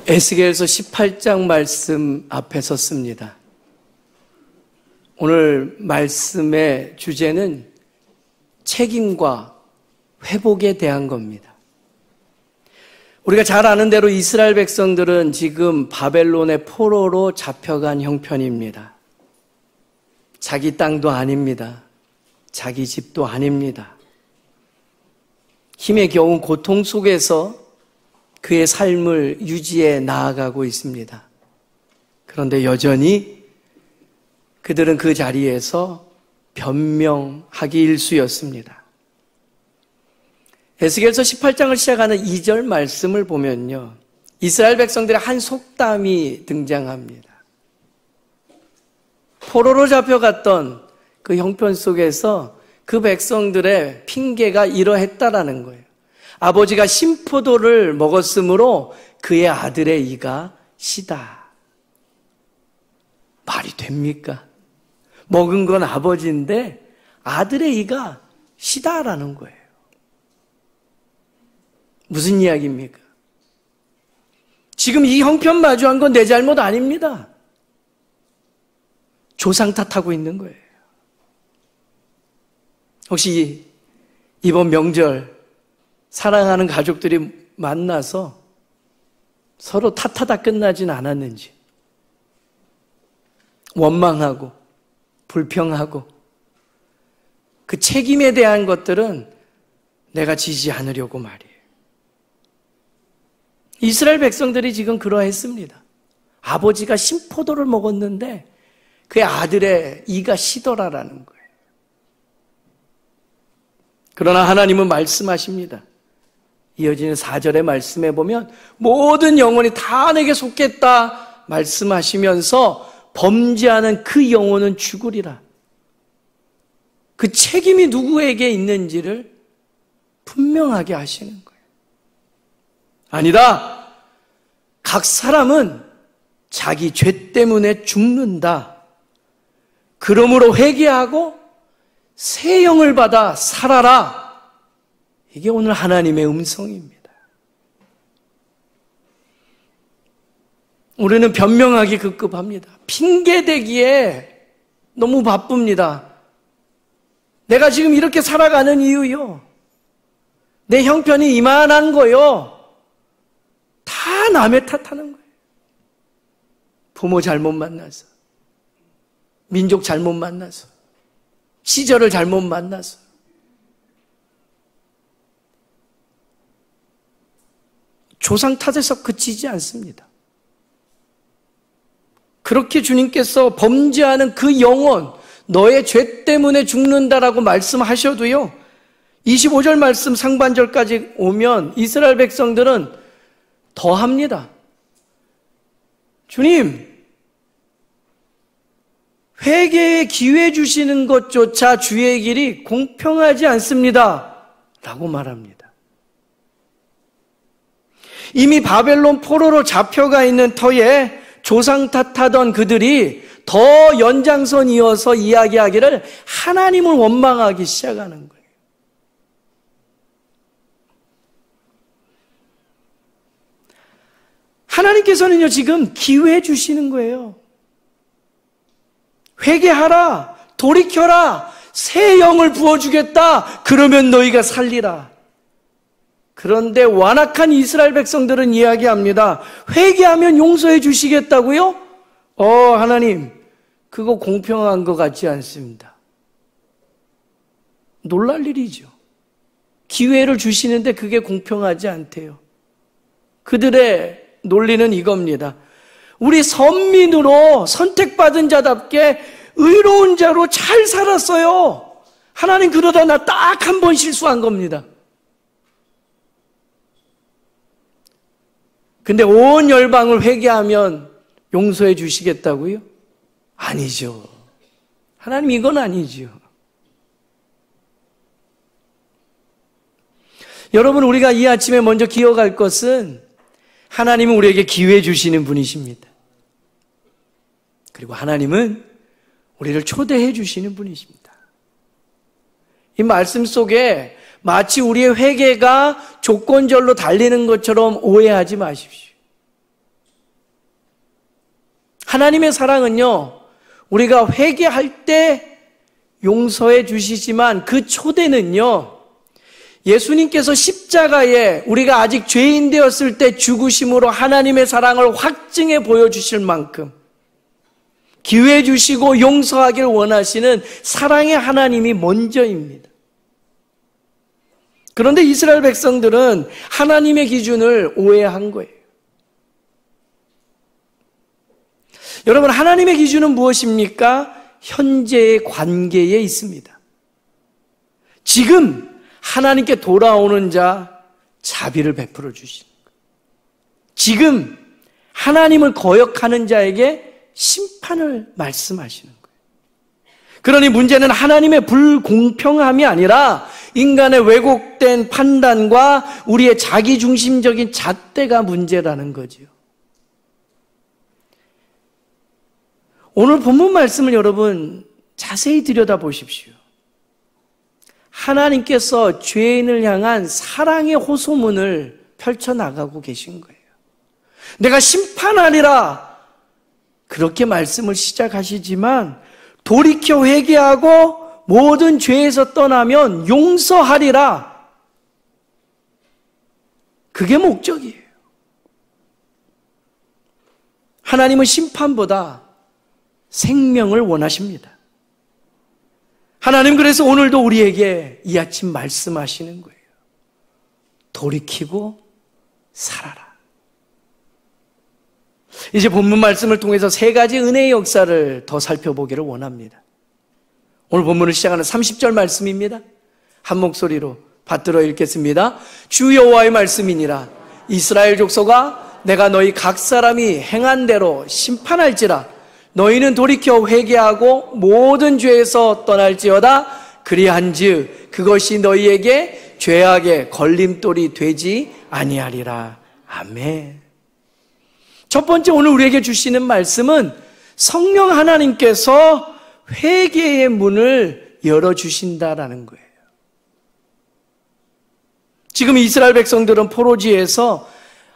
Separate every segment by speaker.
Speaker 1: 에스겔서 18장 말씀 앞에 섰습니다. 오늘 말씀의 주제는 책임과 회복에 대한 겁니다. 우리가 잘 아는 대로 이스라엘 백성들은 지금 바벨론의 포로로 잡혀간 형편입니다. 자기 땅도 아닙니다. 자기 집도 아닙니다. 힘에 겨운 고통 속에서 그의 삶을 유지해 나아가고 있습니다. 그런데 여전히 그들은 그 자리에서 변명하기 일쑤였습니다. 에스겔서 18장을 시작하는 2절 말씀을 보면요, 이스라엘 백성들의 한 속담이 등장합니다. 포로로 잡혀갔던 그 형편 속에서 그 백성들의 핑계가 이러했다라는 거예요. 아버지가 신포도를 먹었으므로 그의 아들의 이가 시다. 말이 됩니까? 먹은 건 아버지인데 아들의 이가 시다라는 거예요. 무슨 이야기입니까? 지금 이 형편 마주한 건 내 잘못 아닙니다. 조상 탓하고 있는 거예요. 혹시 이번 명절 사랑하는 가족들이 만나서 서로 탓하다 끝나진 않았는지, 원망하고 불평하고 그 책임에 대한 것들은 내가 지지 않으려고 말이에요. 이스라엘 백성들이 지금 그러했습니다. 아버지가 신포도를 먹었는데 그의 아들의 이가 시더라라는 거예요. 그러나 하나님은 말씀하십니다. 이어지는 4절의 말씀에 보면 모든 영혼이 다 내게 속겠다 말씀하시면서 범죄하는 그 영혼은 죽으리라. 그 책임이 누구에게 있는지를 분명하게 하시는 거예요. 아니다. 각 사람은 자기 죄 때문에 죽는다. 그러므로 회개하고 새 영을 받아 살아라. 이게 오늘 하나님의 음성입니다. 우리는 변명하기 급급합니다. 핑계대기에 너무 바쁩니다. 내가 지금 이렇게 살아가는 이유요, 내 형편이 이만한 거요, 다 남의 탓하는 거예요. 부모 잘못 만나서, 민족 잘못 만나서, 시절을 잘못 만나서. 조상 탓에서 그치지 않습니다. 그렇게 주님께서 범죄하는 그 영혼, 너의 죄 때문에 죽는다라고 말씀하셔도요, 25절 말씀 상반절까지 오면 이스라엘 백성들은 더 합니다. 주님, 회개의 기회 주시는 것조차 주의 길이 공평하지 않습니다 라고 말합니다. 이미 바벨론 포로로 잡혀가 있는 터에 조상 탓하던 그들이 더 연장선 이어서 이야기하기를 하나님을 원망하기 시작하는 거예요. 하나님께서는요, 지금 기회 주시는 거예요. 회개하라, 돌이켜라, 새 영을 부어주겠다, 그러면 너희가 살리라. 그런데 완악한 이스라엘 백성들은 이야기합니다. 회개하면 용서해 주시겠다고요? 하나님, 그거 공평한 것 같지 않습니다. 놀랄 일이죠. 기회를 주시는데 그게 공평하지 않대요. 그들의 논리는 이겁니다. 우리 선민으로 선택받은 자답게 의로운 자로 잘 살았어요. 하나님, 그러다 나 딱 한 번 실수한 겁니다. 근데 온 열방을 회개하면 용서해 주시겠다고요? 아니죠. 하나님, 이건 아니죠. 여러분, 우리가 이 아침에 먼저 기억할 것은 하나님은 우리에게 기회 주시는 분이십니다. 그리고 하나님은 우리를 초대해 주시는 분이십니다. 이 말씀 속에 마치 우리의 회개가 조건절로 달리는 것처럼 오해하지 마십시오. 하나님의 사랑은요, 우리가 회개할 때 용서해 주시지만 그 초대는요, 예수님께서 십자가에 우리가 아직 죄인 되었을 때 죽으심으로 하나님의 사랑을 확증해 보여주실 만큼 기회 주시고 용서하길 원하시는 사랑의 하나님이 먼저입니다. 그런데 이스라엘 백성들은 하나님의 기준을 오해한 거예요. 여러분, 하나님의 기준은 무엇입니까? 현재의 관계에 있습니다. 지금 하나님께 돌아오는 자 자비를 베풀어 주시는 거예요. 지금 하나님을 거역하는 자에게 심판을 말씀하시는 거예요. 그러니 문제는 하나님의 불공평함이 아니라 인간의 왜곡된 판단과 우리의 자기중심적인 잣대가 문제라는 거지요. 오늘 본문 말씀을 여러분 자세히 들여다보십시오. 하나님께서 죄인을 향한 사랑의 호소문을 펼쳐나가고 계신 거예요. 내가 심판하리라 그렇게 말씀을 시작하시지만 돌이켜 회개하고 모든 죄에서 떠나면 용서하리라, 그게 목적이에요. 하나님은 심판보다 생명을 원하십니다. 하나님 그래서 오늘도 우리에게 이 아침 말씀하시는 거예요. 돌이키고 살아라. 이제 본문 말씀을 통해서 세 가지 은혜의 역사를 더 살펴보기를 원합니다. 오늘 본문을 시작하는 30절 말씀입니다. 한 목소리로 받들어 읽겠습니다. 주 여호와의 말씀이니라. 이스라엘 족속아, 내가 너희 각 사람이 행한 대로 심판할지라. 너희는 돌이켜 회개하고 모든 죄에서 떠날지어다. 그리한즉 그것이 너희에게 죄악의 걸림돌이 되지 아니하리라. 아멘. 첫 번째 오늘 우리에게 주시는 말씀은 성령 하나님께서 회개의 문을 열어주신다라는 거예요. 지금 이스라엘 백성들은 포로지에서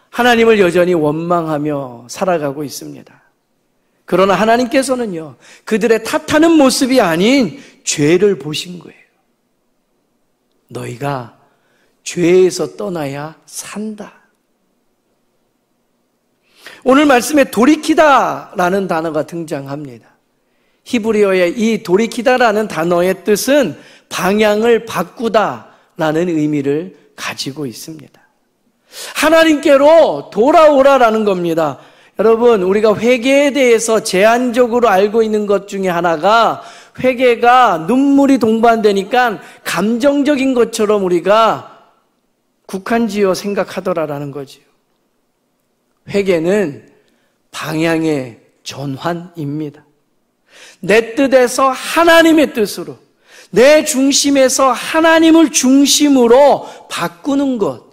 Speaker 1: 하나님을 여전히 원망하며 살아가고 있습니다. 그러나 하나님께서는요, 그들의 탓하는 모습이 아닌 죄를 보신 거예요. 너희가 죄에서 떠나야 산다. 오늘 말씀에 돌이키다라는 단어가 등장합니다. 히브리어의 이 돌이키다라는 단어의 뜻은 방향을 바꾸다라는 의미를 가지고 있습니다. 하나님께로 돌아오라라는 겁니다. 여러분, 우리가 회개에 대해서 제한적으로 알고 있는 것 중에 하나가 회개가 눈물이 동반되니까 감정적인 것처럼 우리가 국한지어 생각하더라라는 거지요. 회개는 방향의 전환입니다. 내 뜻에서 하나님의 뜻으로, 내 중심에서 하나님을 중심으로 바꾸는 것,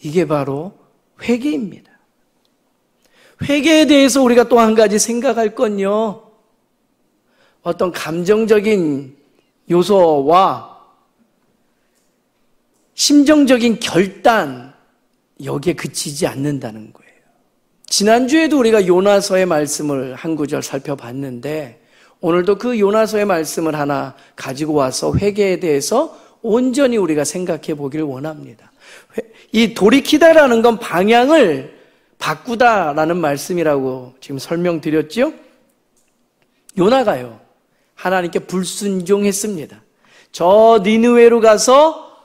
Speaker 1: 이게 바로 회개입니다. 회개에 대해서 우리가 또 한 가지 생각할 건요, 어떤 감정적인 요소와 심정적인 결단, 여기에 그치지 않는다는 거예요. 지난주에도 우리가 요나서의 말씀을 한 구절 살펴봤는데 오늘도 그 요나서의 말씀을 하나 가지고 와서 회개에 대해서 온전히 우리가 생각해 보기를 원합니다. 이 돌이키다라는 건 방향을 바꾸다라는 말씀이라고 지금 설명드렸죠? 요나가요, 하나님께 불순종했습니다. 저 니느웨로 가서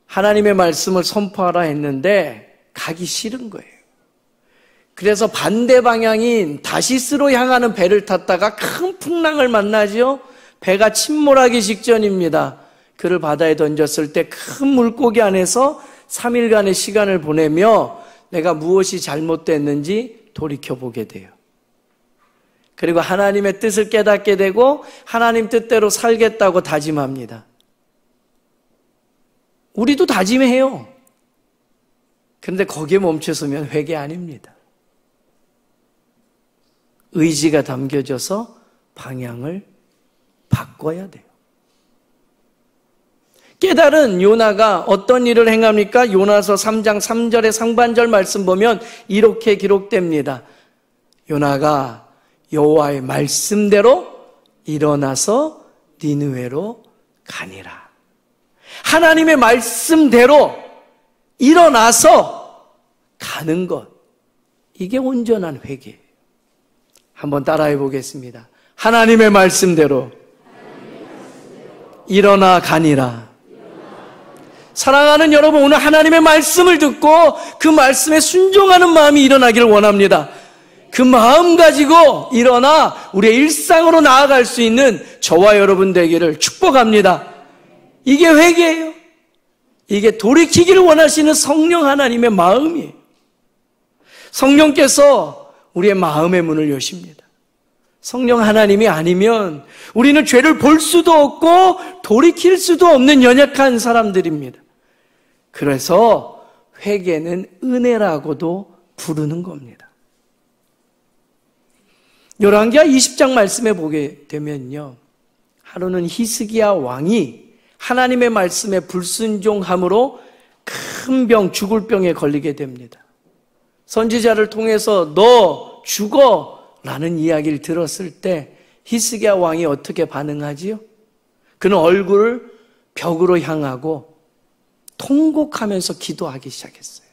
Speaker 1: 하나님의 말씀을 선포하라 했는데 가기 싫은 거예요. 그래서 반대 방향인 다시스로 향하는 배를 탔다가 큰 풍랑을 만나죠. 배가 침몰하기 직전입니다. 그를 바다에 던졌을 때 큰 물고기 안에서 3일간의 시간을 보내며 내가 무엇이 잘못됐는지 돌이켜보게 돼요. 그리고 하나님의 뜻을 깨닫게 되고 하나님 뜻대로 살겠다고 다짐합니다. 우리도 다짐해요. 그런데 거기에 멈춰서면 회개 아닙니다. 의지가 담겨져서 방향을 바꿔야 돼요. 깨달은 요나가 어떤 일을 행합니까? 요나서 3장 3절의 상반절 말씀 보면 이렇게 기록됩니다. 요나가 여호와의 말씀대로 일어나서 니느웨로 가니라. 하나님의 말씀대로 일어나서 가는 것, 이게 온전한 회개예요. 한번 따라해 보겠습니다. 하나님의 말씀대로 일어나 가니라. 사랑하는 여러분, 오늘 하나님의 말씀을 듣고 그 말씀에 순종하는 마음이 일어나기를 원합니다. 그 마음 가지고 일어나 우리의 일상으로 나아갈 수 있는 저와 여러분 되기를 축복합니다. 이게 회개예요. 이게 돌이키기를 원하시는 성령 하나님의 마음이에요. 성령께서 우리의 마음의 문을 여십니다. 성령 하나님이 아니면 우리는 죄를 볼 수도 없고 돌이킬 수도 없는 연약한 사람들입니다. 그래서 회개는 은혜라고도 부르는 겁니다. 열왕기하 20장 말씀에 보게 되면요, 하루는 히스기야 왕이 하나님의 말씀에 불순종함으로 큰 병, 죽을 병에 걸리게 됩니다. 선지자를 통해서 너 죽어 라는 이야기를 들었을 때 히스기야 왕이 어떻게 반응하지요? 그는 얼굴을 벽으로 향하고 통곡하면서 기도하기 시작했어요.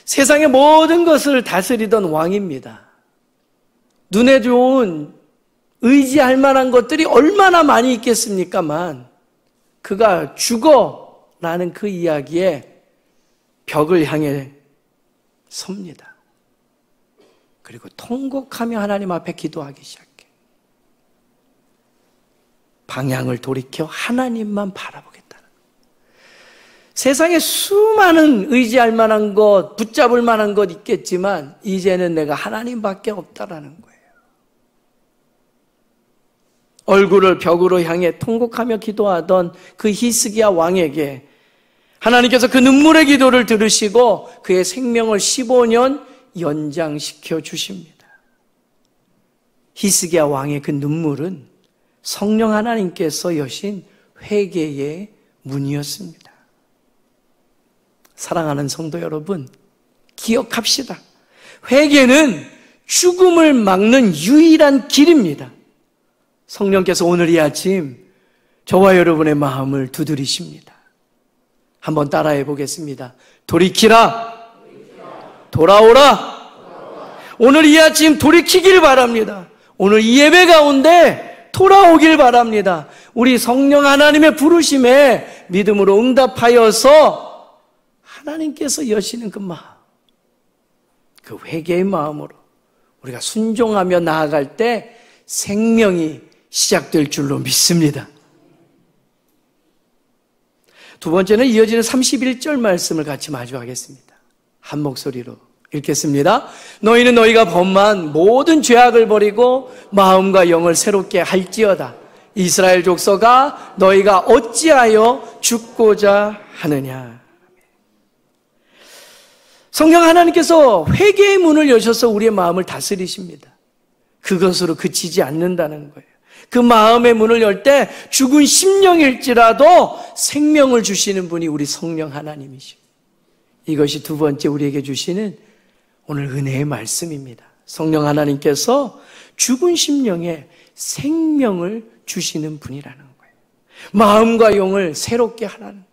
Speaker 1: 세상의 모든 것을 다스리던 왕입니다. 눈에 좋은 의지할 만한 것들이 얼마나 많이 있겠습니까만 그가 죽어라는 그 이야기에 벽을 향해 섭니다. 그리고 통곡하며 하나님 앞에 기도하기 시작해. 방향을 돌이켜 하나님만 바라보겠다는 거예요. 세상에 수많은 의지할 만한 것, 붙잡을 만한 것 있겠지만 이제는 내가 하나님밖에 없다라는 거예요. 얼굴을 벽으로 향해 통곡하며 기도하던 그 히스기야 왕에게 하나님께서 그 눈물의 기도를 들으시고 그의 생명을 15년 연장시켜 주십니다. 히스기야 왕의 그 눈물은 성령 하나님께서 여신 회개의 문이었습니다. 사랑하는 성도 여러분, 기억합시다. 회개는 죽음을 막는 유일한 길입니다. 성령께서 오늘 이 아침 저와 여러분의 마음을 두드리십니다. 한번 따라해 보겠습니다. 돌이키라. 돌아오라. 오늘 이 아침 돌이키길 바랍니다. 오늘 이 예배 가운데 돌아오길 바랍니다. 우리 성령 하나님의 부르심에 믿음으로 응답하여서 하나님께서 여시는 그 마음, 그 회개의 마음으로 우리가 순종하며 나아갈 때 생명이 시작될 줄로 믿습니다. 두 번째는 이어지는 31절 말씀을 같이 마주하겠습니다. 한 목소리로 읽겠습니다. 너희는 너희가 범한 모든 죄악을 버리고 마음과 영을 새롭게 할지어다. 이스라엘 족속아, 너희가 어찌하여 죽고자 하느냐. 성령 하나님께서 회개의 문을 여셔서 우리의 마음을 다스리십니다. 그것으로 그치지 않는다는 거예요. 그 마음의 문을 열 때 죽은 심령일지라도 생명을 주시는 분이 우리 성령 하나님이시고, 이것이 두 번째 우리에게 주시는 오늘 은혜의 말씀입니다. 성령 하나님께서 죽은 심령에 생명을 주시는 분이라는 거예요. 마음과 영을 새롭게 하라는 거예요.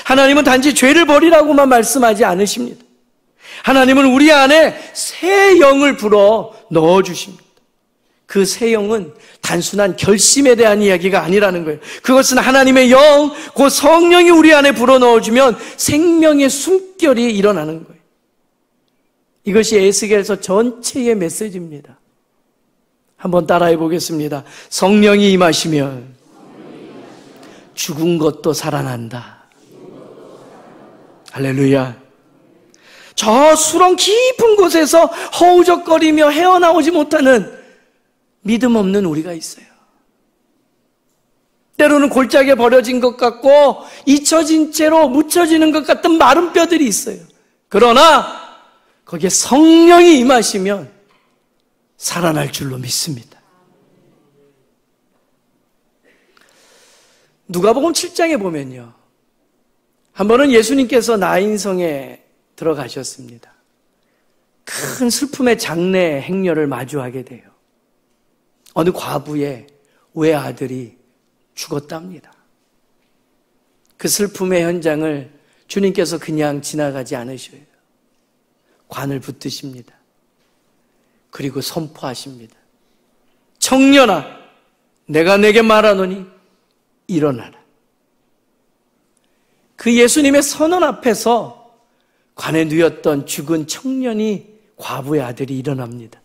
Speaker 1: 하나님은 단지 죄를 버리라고만 말씀하지 않으십니다. 하나님은 우리 안에 새 영을 불어 넣어주십니다. 그 새 영은 단순한 결심에 대한 이야기가 아니라는 거예요. 그것은 하나님의 영, 그 성령이 우리 안에 불어 넣어주면 생명의 숨결이 일어나는 거예요. 이것이 에스겔서 전체의 메시지입니다. 한번 따라해 보겠습니다. 성령이 임하시면 죽은 것도 살아난다. 할렐루야. 저 수렁 깊은 곳에서 허우적거리며 헤어나오지 못하는 믿음 없는 우리가 있어요. 때로는 골짜기에 버려진 것 같고 잊혀진 채로 묻혀지는 것 같은 마른 뼈들이 있어요. 그러나 거기에 성령이 임하시면 살아날 줄로 믿습니다. 누가복음 7장에 보면요, 한 번은 예수님께서 나인성에 들어가셨습니다. 큰 슬픔의 장래 행렬을 마주하게 돼요. 어느 과부의 외아들이 죽었답니다. 그 슬픔의 현장을 주님께서 그냥 지나가지 않으셔요. 관을 붙드십니다. 그리고 선포하십니다. 청년아, 내가 내게 말하노니 일어나라. 그 예수님의 선언 앞에서 관에 누였던 죽은 청년이 과부의 아들이 일어납니다.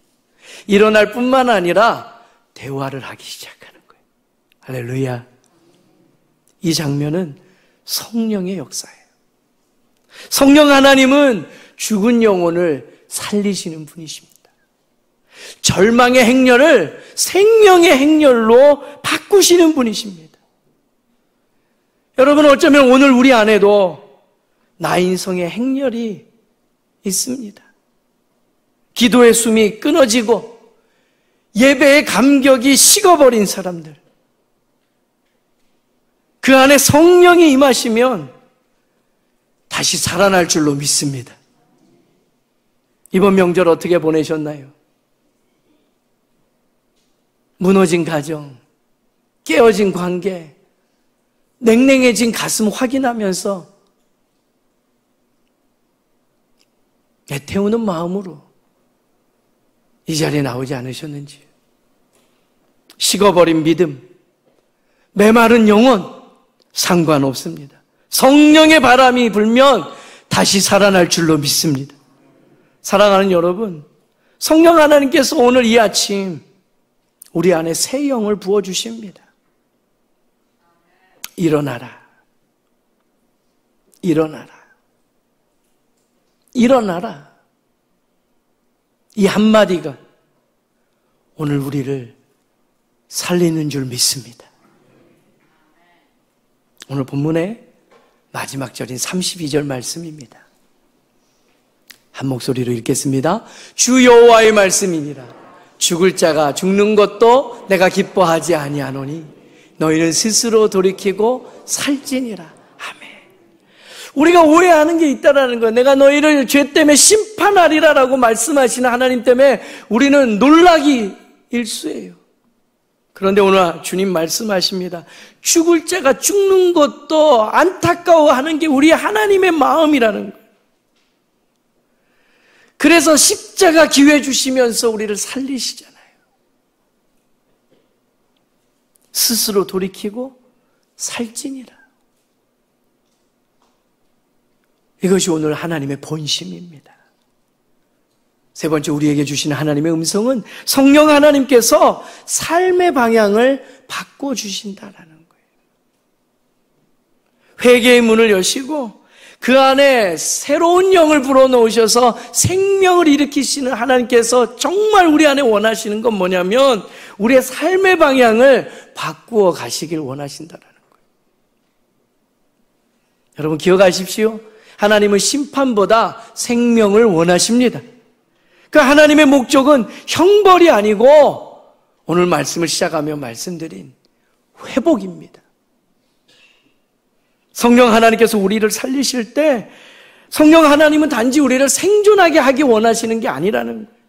Speaker 1: 일어날 뿐만 아니라 대화를 하기 시작하는 거예요. 할렐루야. 이 장면은 성령의 역사예요. 성령 하나님은 죽은 영혼을 살리시는 분이십니다. 절망의 행렬을 생명의 행렬로 바꾸시는 분이십니다. 여러분, 어쩌면 오늘 우리 안에도 나인성의 행렬이 있습니다. 기도의 숨이 끊어지고 예배의 감격이 식어버린 사람들, 그 안에 성령이 임하시면 다시 살아날 줄로 믿습니다. 이번 명절 어떻게 보내셨나요? 무너진 가정, 깨어진 관계, 냉랭해진 가슴 확인하면서 애태우는 마음으로 이 자리에 나오지 않으셨는지요? 식어버린 믿음, 메마른 영혼, 상관없습니다. 성령의 바람이 불면 다시 살아날 줄로 믿습니다. 사랑하는 여러분, 성령 하나님께서 오늘 이 아침 우리 안에 새 영을 부어주십니다. 일어나라. 일어나라. 일어나라. 이 한마디가 오늘 우리를 살리는 줄 믿습니다. 오늘 본문의 마지막 절인 32절 말씀입니다. 한 목소리로 읽겠습니다. 주 여호와의 말씀이니라. 죽을 자가 죽는 것도 내가 기뻐하지 아니하노니 너희는 스스로 돌이키고 살지니라. 아멘. 우리가 오해하는 게 있다라는 거예요. 내가 너희를 죄 때문에 심판하리라라고 말씀하시는 하나님 때문에 우리는 놀라기 일쑤예요. 그런데 오늘 주님 말씀하십니다. 죽을 자가 죽는 것도 안타까워하는 게 우리 하나님의 마음이라는 거예요. 그래서 십자가 기회 주시면서 우리를 살리시잖아요. 스스로 돌이키고 살찌니라. 이것이 오늘 하나님의 본심입니다. 세 번째, 우리에게 주시는 하나님의 음성은 성령 하나님께서 삶의 방향을 바꿔주신다라는 거예요. 회개의 문을 여시고 그 안에 새로운 영을 불어넣으셔서 생명을 일으키시는 하나님께서 정말 우리 안에 원하시는 건 뭐냐면 우리의 삶의 방향을 바꾸어 가시길 원하신다라는 거예요. 여러분 기억하십시오. 하나님은 심판보다 생명을 원하십니다. 그 하나님의 목적은 형벌이 아니고 오늘 말씀을 시작하며 말씀드린 회복입니다. 성령 하나님께서 우리를 살리실 때 성령 하나님은 단지 우리를 생존하게 하기 원하시는 게 아니라는 거예요.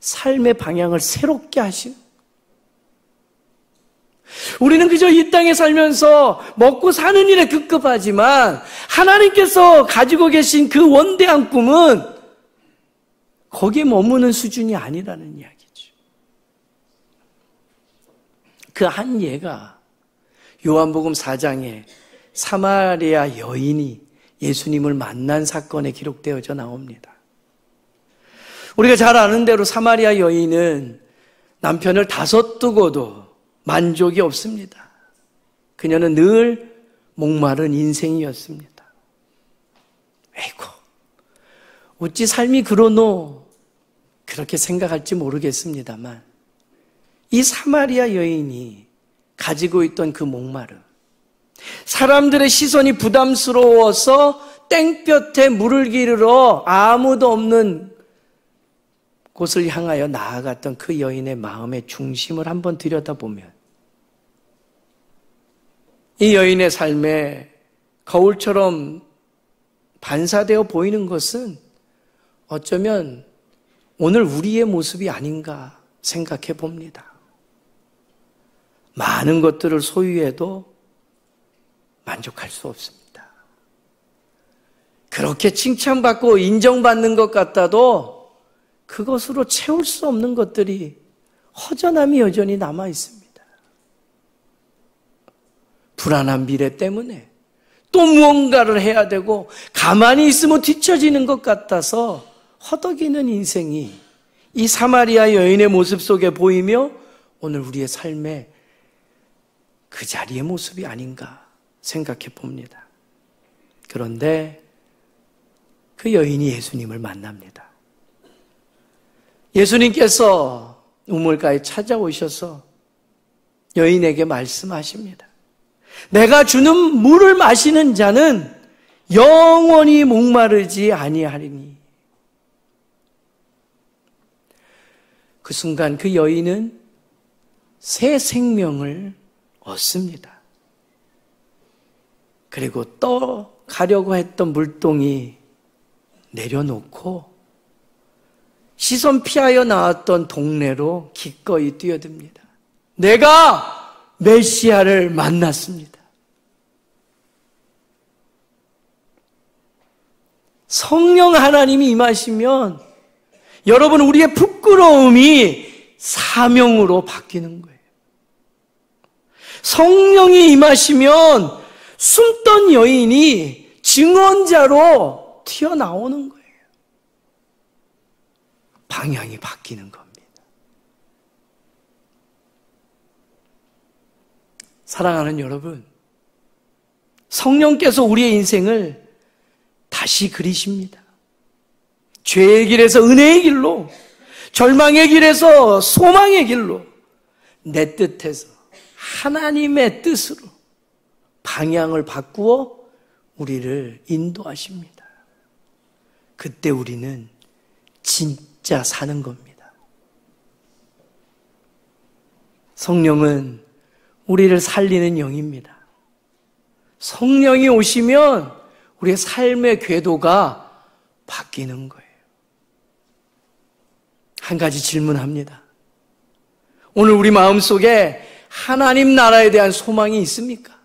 Speaker 1: 삶의 방향을 새롭게 하시는. 우리는 그저 이 땅에 살면서 먹고 사는 일에 급급하지만 하나님께서 가지고 계신 그 원대한 꿈은 거기에 머무는 수준이 아니라는 이야기죠. 그 한 예가 요한복음 4장에 사마리아 여인이 예수님을 만난 사건에 기록되어져 나옵니다. 우리가 잘 아는 대로 사마리아 여인은 남편을 5 두고도 만족이 없습니다. 그녀는 늘 목마른 인생이었습니다. 에이구, 어찌 삶이 그러노? 그렇게 생각할지 모르겠습니다만 이 사마리아 여인이 가지고 있던 그 목마름, 사람들의 시선이 부담스러워서 땡볕에 물을 기르러 아무도 없는 곳을 향하여 나아갔던 그 여인의 마음의 중심을 한번 들여다보면 이 여인의 삶에 거울처럼 반사되어 보이는 것은 어쩌면 오늘 우리의 모습이 아닌가 생각해 봅니다. 많은 것들을 소유해도 만족할 수 없습니다. 그렇게 칭찬받고 인정받는 것 같아도 그것으로 채울 수 없는 것들이 허전함이 여전히 남아 있습니다. 불안한 미래 때문에 또 무언가를 해야 되고 가만히 있으면 뒤처지는 것 같아서 허덕이는 인생이 이 사마리아 여인의 모습 속에 보이며 오늘 우리의 삶의 그 자리의 모습이 아닌가 생각해 봅니다. 그런데 그 여인이 예수님을 만납니다. 예수님께서 우물가에 찾아오셔서 여인에게 말씀하십니다. 내가 주는 물을 마시는 자는 영원히 목마르지 아니하리니. 그 순간 그 여인은 새 생명을 얻습니다. 그리고 떠가려고 했던 물동이 내려놓고 시선 피하여 나왔던 동네로 기꺼이 뛰어듭니다. 내가 메시아를 만났습니다. 성령 하나님이 임하시면 여러분 우리의 부끄러움이 사명으로 바뀌는 거예요. 성령이 임하시면 숨던 여인이 증언자로 튀어나오는 거예요. 방향이 바뀌는 겁니다. 사랑하는 여러분, 성령께서 우리의 인생을 다시 그리십니다. 죄의 길에서 은혜의 길로, 절망의 길에서 소망의 길로, 내 뜻에서 하나님의 뜻으로 방향을 바꾸어 우리를 인도하십니다. 그때 우리는 진짜 사는 겁니다. 성령은 우리를 살리는 영입니다. 성령이 오시면 우리의 삶의 궤도가 바뀌는 거예요. 한 가지 질문합니다. 오늘 우리 마음속에 하나님 나라에 대한 소망이 있습니까?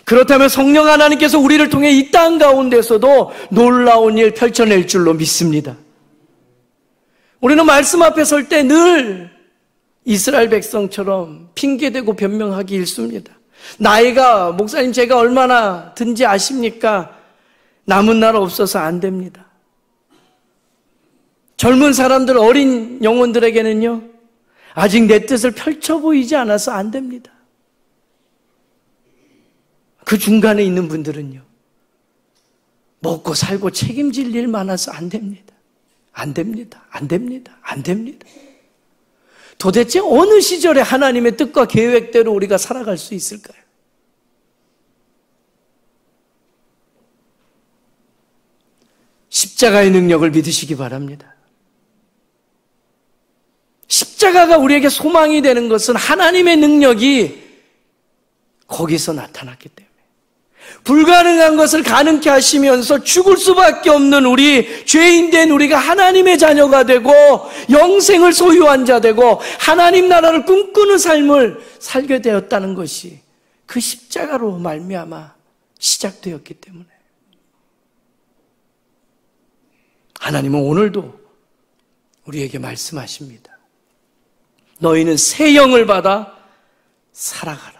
Speaker 1: 그렇다면 성령 하나님께서 우리를 통해 이 땅 가운데서도 놀라운 일 펼쳐낼 줄로 믿습니다. 우리는 말씀 앞에 설 때 늘 이스라엘 백성처럼 핑계대고 변명하기 일쑤입니다. 나이가 목사님 제가 얼마나 든지 아십니까? 남은 날 없어서 안 됩니다. 젊은 사람들, 어린 영혼들에게는요, 아직 내 뜻을 펼쳐 보이지 않아서 안 됩니다. 그 중간에 있는 분들은요, 먹고 살고 책임질 일 많아서 안 됩니다. 안 됩니다. 안 됩니다. 안 됩니다. 도대체 어느 시절에 하나님의 뜻과 계획대로 우리가 살아갈 수 있을까요? 십자가의 능력을 믿으시기 바랍니다. 십자가가 우리에게 소망이 되는 것은 하나님의 능력이 거기서 나타났기 때문에, 불가능한 것을 가능케 하시면서 죽을 수밖에 없는 우리, 죄인된 우리가 하나님의 자녀가 되고 영생을 소유한 자 되고 하나님 나라를 꿈꾸는 삶을 살게 되었다는 것이 그 십자가로 말미암아 시작되었기 때문에, 하나님은 오늘도 우리에게 말씀하십니다. 너희는 새 영을 받아 살아가라.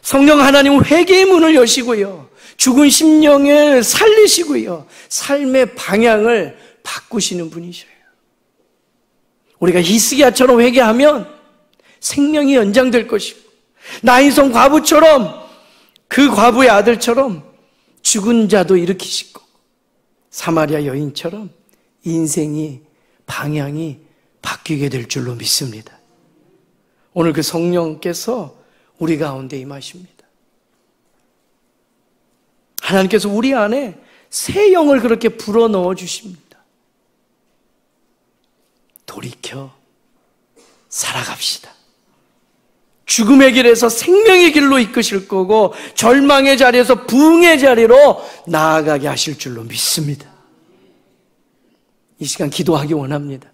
Speaker 1: 성령 하나님은 회개의 문을 여시고요, 죽은 심령을 살리시고요, 삶의 방향을 바꾸시는 분이셔요. 우리가 히스기야처럼 회개하면 생명이 연장될 것이고, 나인성 과부처럼, 그 과부의 아들처럼 죽은 자도 일으키실 거고, 사마리아 여인처럼 인생이, 방향이 바뀌게 될 줄로 믿습니다. 오늘 그 성령께서 우리 가운데 임하십니다. 하나님께서 우리 안에 새 영을 그렇게 불어넣어 주십니다. 돌이켜 살아갑시다. 죽음의 길에서 생명의 길로 이끄실 거고 절망의 자리에서 부흥의 자리로 나아가게 하실 줄로 믿습니다. 이 시간 기도하기 원합니다.